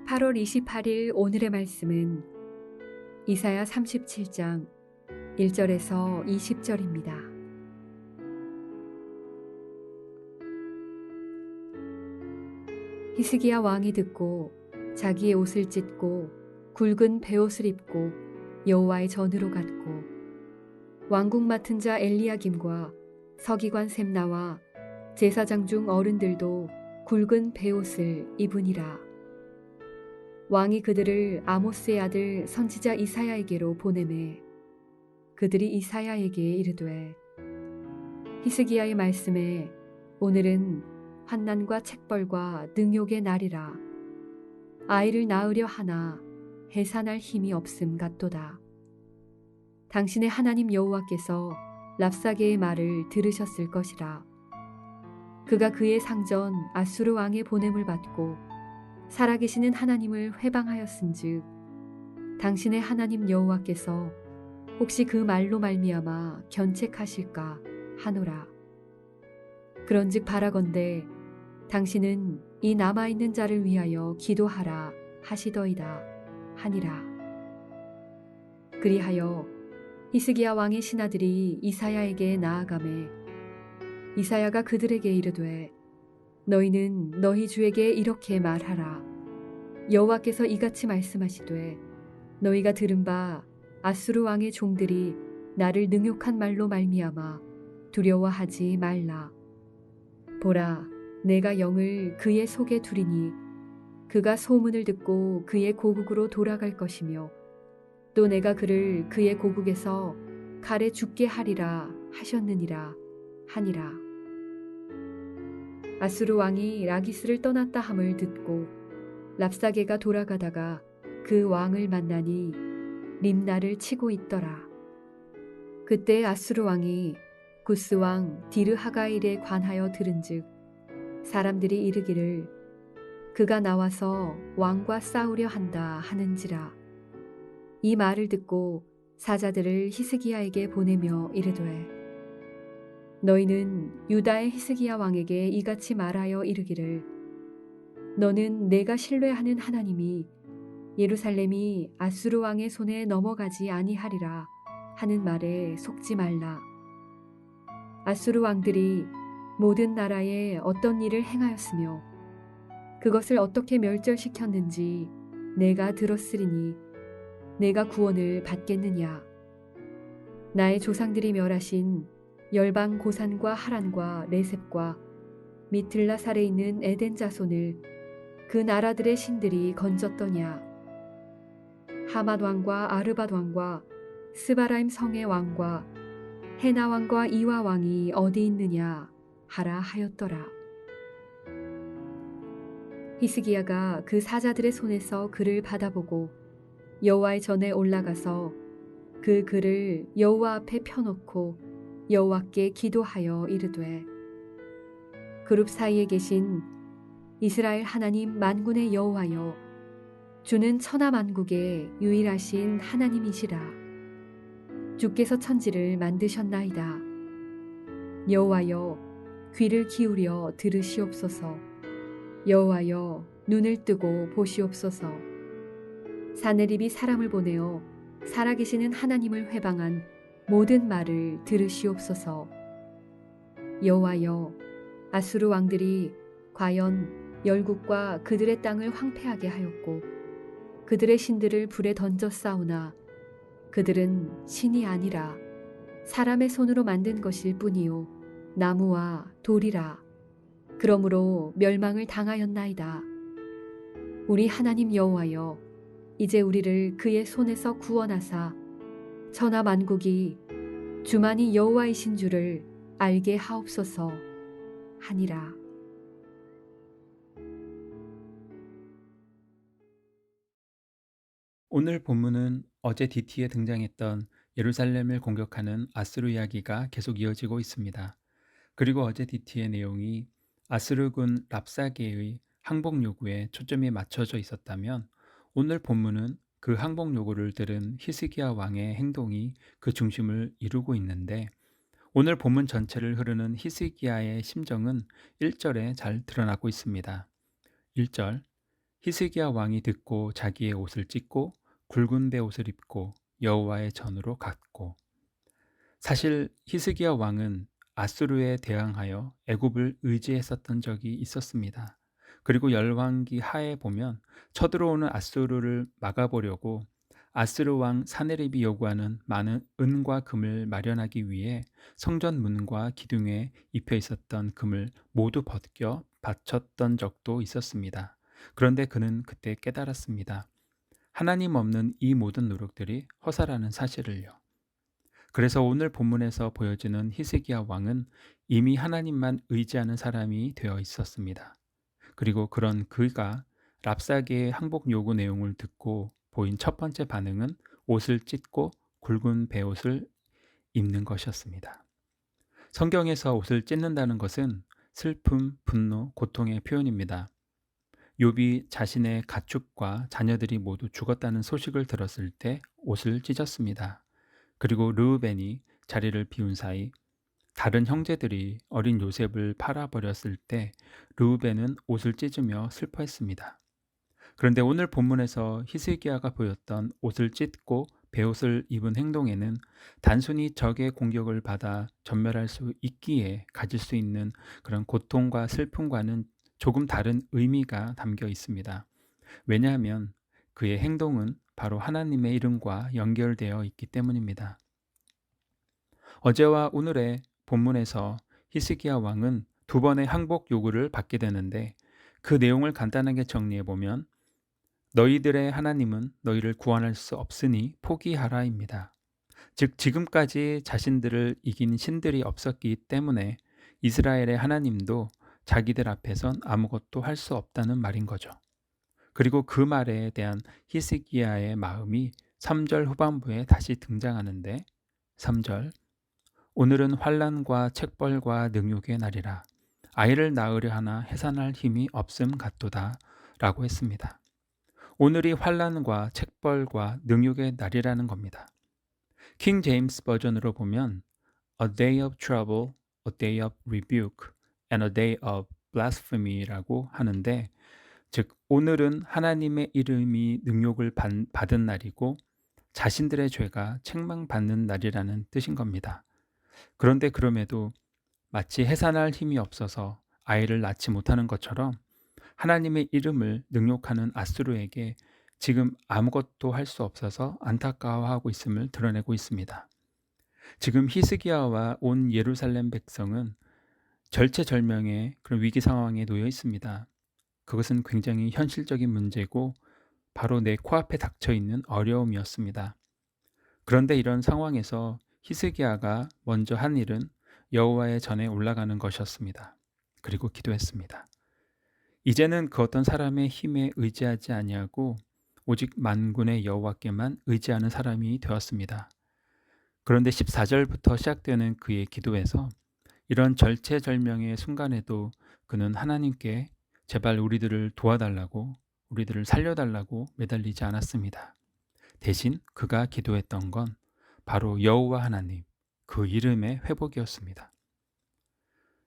8월 28일 오늘의 말씀은 이사야 37장 1절에서 20절입니다. 히스기야 왕이 듣고 자기의 옷을 찢고 굵은 베옷을 입고 여호와의 전으로 갔고 왕궁 맡은 자 엘리야김과 서기관 셈나와 제사장 중 어른들도 굵은 베옷을 입으니라. 왕이 그들을 아모스의 아들 선지자 이사야에게로 보내매 그들이 이사야에게 이르되 히스기야의 말씀에 오늘은 환난과 책벌과 능욕의 날이라. 아이를 낳으려 하나 해산할 힘이 없음 같도다. 당신의 하나님 여호와께서 랍사게의 말을 들으셨을 것이라. 그가 그의 상전 아수르 왕의 보냄을 받고 살아계시는 하나님을 회방하였은즉 당신의 하나님 여호와께서 혹시 그 말로 말미암아 견책하실까 하노라. 그런즉 바라건대 당신은 이 남아있는 자를 위하여 기도하라 하시더이다 하니라. 그리하여 히스기야 왕의 신하들이 이사야에게 나아가매 이사야가 그들에게 이르되 너희는 너희 주에게 이렇게 말하라. 여호와께서 이같이 말씀하시되 너희가 들은 바 아수르 왕의 종들이 나를 능욕한 말로 말미암아 두려워하지 말라. 보라, 내가 영을 그의 속에 두리니 그가 소문을 듣고 그의 고국으로 돌아갈 것이며 또 내가 그를 그의 고국에서 칼에 죽게 하리라 하셨느니라 하니라. 아수르 왕이 라기스를 떠났다 함을 듣고 랍사게가 돌아가다가 그 왕을 만나니 림나를 치고 있더라. 그때 아수르 왕이 구스 왕 디르하가일에 관하여 들은즉 사람들이 이르기를 그가 나와서 왕과 싸우려 한다 하는지라. 이 말을 듣고 사자들을 히스기야에게 보내며 이르되 너희는 유다의 히스기야 왕에게 이같이 말하여 이르기를 너는 내가 신뢰하는 하나님이 예루살렘이 아수르 왕의 손에 넘어가지 아니하리라 하는 말에 속지 말라. 아수르 왕들이 모든 나라에 어떤 일을 행하였으며 그것을 어떻게 멸절시켰는지 내가 들었으리니 내가 구원을 받겠느냐. 나의 조상들이 멸하신 열방 고산과 하란과 레셉과 미틀라살에 있는 에덴 자손을 그 나라들의 신들이 건졌더냐. 하맛 왕과 아르밧 왕과 스바라임 성의 왕과 헤나 왕과 이와 왕이 어디 있느냐 하라 하였더라. 히스기야가 그 사자들의 손에서 글을 받아보고 여호와의 전에 올라가서 그 글을 여호와 앞에 펴놓고 여호와께 기도하여 이르되 그룹 사이에 계신 이스라엘 하나님 만군의 여호와여, 주는 천하 만국의 유일하신 하나님이시라. 주께서 천지를 만드셨나이다. 여호와여, 귀를 기울여 들으시옵소서. 여호와여, 눈을 뜨고 보시옵소서. 사내립이 사람을 보내어 살아계시는 하나님을 회방한 모든 말을 들으시옵소서. 여호와여, 아수르 왕들이 과연 열국과 그들의 땅을 황폐하게 하였고 그들의 신들을 불에 던져 싸우나 그들은 신이 아니라 사람의 손으로 만든 것일 뿐이요 나무와 돌이라. 그러므로 멸망을 당하였나이다. 우리 하나님 여호와여, 이제 우리를 그의 손에서 구원하사 천하 만국이 주만이 여호와이신 줄을 알게 하옵소서 하니라. 오늘 본문은 어제 DT에 등장했던 예루살렘을 공격하는 아수르 이야기가 계속 이어지고 있습니다. 그리고 어제 DT의 내용이 아수르군 랍사게의 항복 요구에 초점이 맞춰져 있었다면 오늘 본문은 그 항복 요구를 들은 히스기야 왕의 행동이 그 중심을 이루고 있는데 오늘 본문 전체를 흐르는 히스기야의 심정은 1절에 잘 드러나고 있습니다. 1절 히스기야 왕이 듣고 자기의 옷을 찢고 굵은 베옷을 입고 여호와의 전으로 갔고. 사실 히스기야 왕은 아수르에 대항하여 애굽을 의지했었던 적이 있었습니다. 그리고 열왕기 하에 보면 쳐들어오는 아수르를 막아보려고 아스르 왕 사네립이 요구하는 많은 은과 금을 마련하기 위해 성전 문과 기둥에 입혀 있었던 금을 모두 벗겨 바쳤던 적도 있었습니다. 그런데 그는 그때 깨달았습니다. 하나님 없는 이 모든 노력들이 허사라는 사실을요. 그래서 오늘 본문에서 보여지는 히스기야 왕은 이미 하나님만 의지하는 사람이 되어 있었습니다. 그리고 그런 그가 랍사게의 항복 요구 내용을 듣고 보인 첫 번째 반응은 옷을 찢고 굵은 베옷을 입는 것이었습니다. 성경에서 옷을 찢는다는 것은 슬픔, 분노, 고통의 표현입니다. 욥이 자신의 가축과 자녀들이 모두 죽었다는 소식을 들었을 때 옷을 찢었습니다. 그리고 르우벤이 자리를 비운 사이 다른 형제들이 어린 요셉을 팔아버렸을 때 르우벤은 옷을 찢으며 슬퍼했습니다. 그런데 오늘 본문에서 히스기야가 보였던 옷을 찢고 베옷을 입은 행동에는 단순히 적의 공격을 받아 전멸할 수 있기에 가질 수 있는 그런 고통과 슬픔과는 조금 다른 의미가 담겨 있습니다. 왜냐하면 그의 행동은 바로 하나님의 이름과 연결되어 있기 때문입니다. 어제와 오늘의 본문에서 히스기야 왕은 두 번의 항복 요구를 받게 되는데 그 내용을 간단하게 정리해 보면 너희들의 하나님은 너희를 구원할 수 없으니 포기하라입니다. 즉 지금까지 자신들을 이긴 신들이 없었기 때문에 이스라엘의 하나님도 자기들 앞에선 아무것도 할 수 없다는 말인 거죠. 그리고 그 말에 대한 히스기야의 마음이 3절 후반부에 다시 등장하는데 3절 오늘은 환난과 책벌과 능욕의 날이라 아이를 낳으려 하나 해산할 힘이 없음 같도다 라고 했습니다. 오늘이 환난과 책벌과 능욕의 날이라는 겁니다. 킹 제임스 버전으로 보면 A day of trouble, a day of rebuke, and a day of blasphemy라고 하는데 즉 오늘은 하나님의 이름이 능욕을 받은 날이고 자신들의 죄가 책망받는 날이라는 뜻인 겁니다. 그런데 그럼에도 마치 해산할 힘이 없어서 아이를 낳지 못하는 것처럼 하나님의 이름을 능욕하는 아수르에게 지금 아무것도 할 수 없어서 안타까워하고 있음을 드러내고 있습니다. 지금 히스기야와 온 예루살렘 백성은 절체절명의 그런 위기 상황에 놓여 있습니다. 그것은 굉장히 현실적인 문제고 바로 내 코앞에 닥쳐 있는 어려움이었습니다. 그런데 이런 상황에서 히스기야가 먼저 한 일은 여호와의 전에 올라가는 것이었습니다. 그리고 기도했습니다. 이제는 그 어떤 사람의 힘에 의지하지 아니하고 오직 만군의 여호와께만 의지하는 사람이 되었습니다. 그런데 14절부터 시작되는 그의 기도에서 이런 절체절명의 순간에도 그는 하나님께 제발 우리들을 도와달라고 우리들을 살려달라고 매달리지 않았습니다. 대신 그가 기도했던 건 바로 여호와 하나님, 그 이름의 회복이었습니다.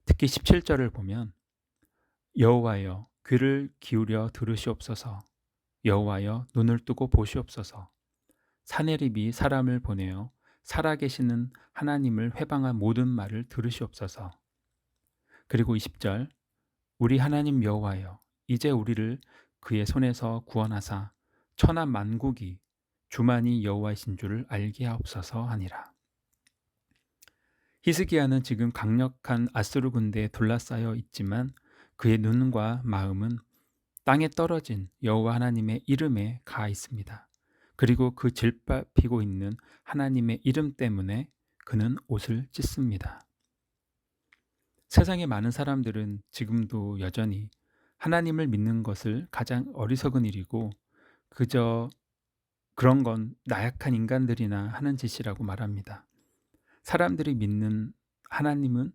특히 17절을 보면 여호와여 귀를 기울여 들으시옵소서 여호와여 눈을 뜨고 보시옵소서 사내립이 사람을 보내어 살아계시는 하나님을 회방한 모든 말을 들으시옵소서. 그리고 20절 우리 하나님 여호와여 이제 우리를 그의 손에서 구원하사 천하 만국이 주만이 여호와이신 줄을 알게 하옵소서 하니라. 히스기야는 지금 강력한 아수르 군대에 둘러싸여 있지만 그의 눈과 마음은 땅에 떨어진 여호와 하나님의 이름에 가 있습니다. 그리고 그 질밟히고 있는 하나님의 이름 때문에 그는 옷을 찢습니다. 세상의 많은 사람들은 지금도 여전히 하나님을 믿는 것을 가장 어리석은 일이고 그저 그런 건 나약한 인간들이나 하는 짓이라고 말합니다. 사람들이 믿는 하나님은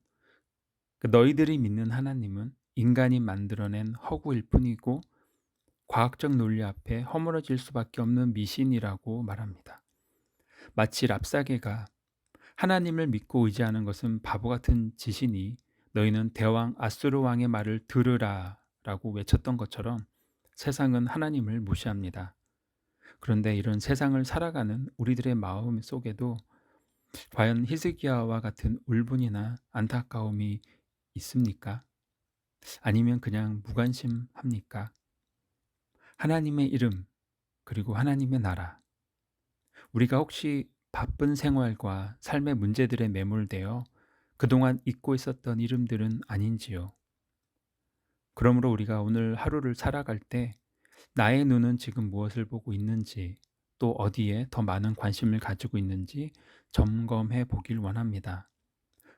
너희들이 믿는 하나님은 인간이 만들어낸 허구일 뿐이고 과학적 논리 앞에 허물어질 수밖에 없는 미신이라고 말합니다. 마치 랍사게가 하나님을 믿고 의지하는 것은 바보 같은 짓이니 너희는 대왕 아수르 왕의 말을 들으라 라고 외쳤던 것처럼 세상은 하나님을 무시합니다. 그런데 이런 세상을 살아가는 우리들의 마음 속에도 과연 히스기야와 같은 울분이나 안타까움이 있습니까? 아니면 그냥 무관심합니까? 하나님의 이름, 그리고 하나님의 나라. 우리가 혹시 바쁜 생활과 삶의 문제들에 매몰되어 그동안 잊고 있었던 이름들은 아닌지요? 그러므로 우리가 오늘 하루를 살아갈 때 나의 눈은 지금 무엇을 보고 있는지, 또 어디에 더 많은 관심을 가지고 있는지 점검해 보길 원합니다.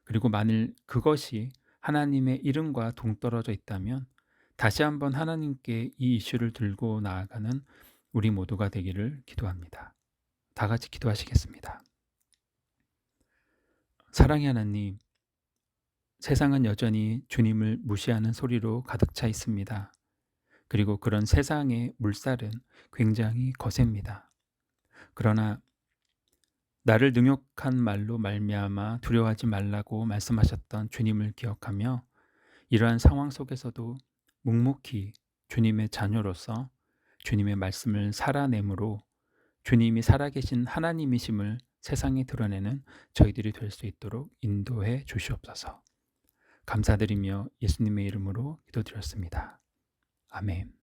그리고 만일 그것이 하나님의 이름과 동떨어져 있다면 다시 한번 하나님께 이 이슈를 들고 나아가는 우리 모두가 되기를 기도합니다. 다 같이 기도하시겠습니다. 사랑의 하나님, 세상은 여전히 주님을 무시하는 소리로 가득 차 있습니다. 그리고 그런 세상의 물살은 굉장히 거셉니다. 그러나 나를 능욕한 말로 말미암아 두려워하지 말라고 말씀하셨던 주님을 기억하며 이러한 상황 속에서도 묵묵히 주님의 자녀로서 주님의 말씀을 살아내므로 주님이 살아계신 하나님이심을 세상에 드러내는 저희들이 될 수 있도록 인도해 주시옵소서. 감사드리며 예수님의 이름으로 기도드렸습니다. 아멘.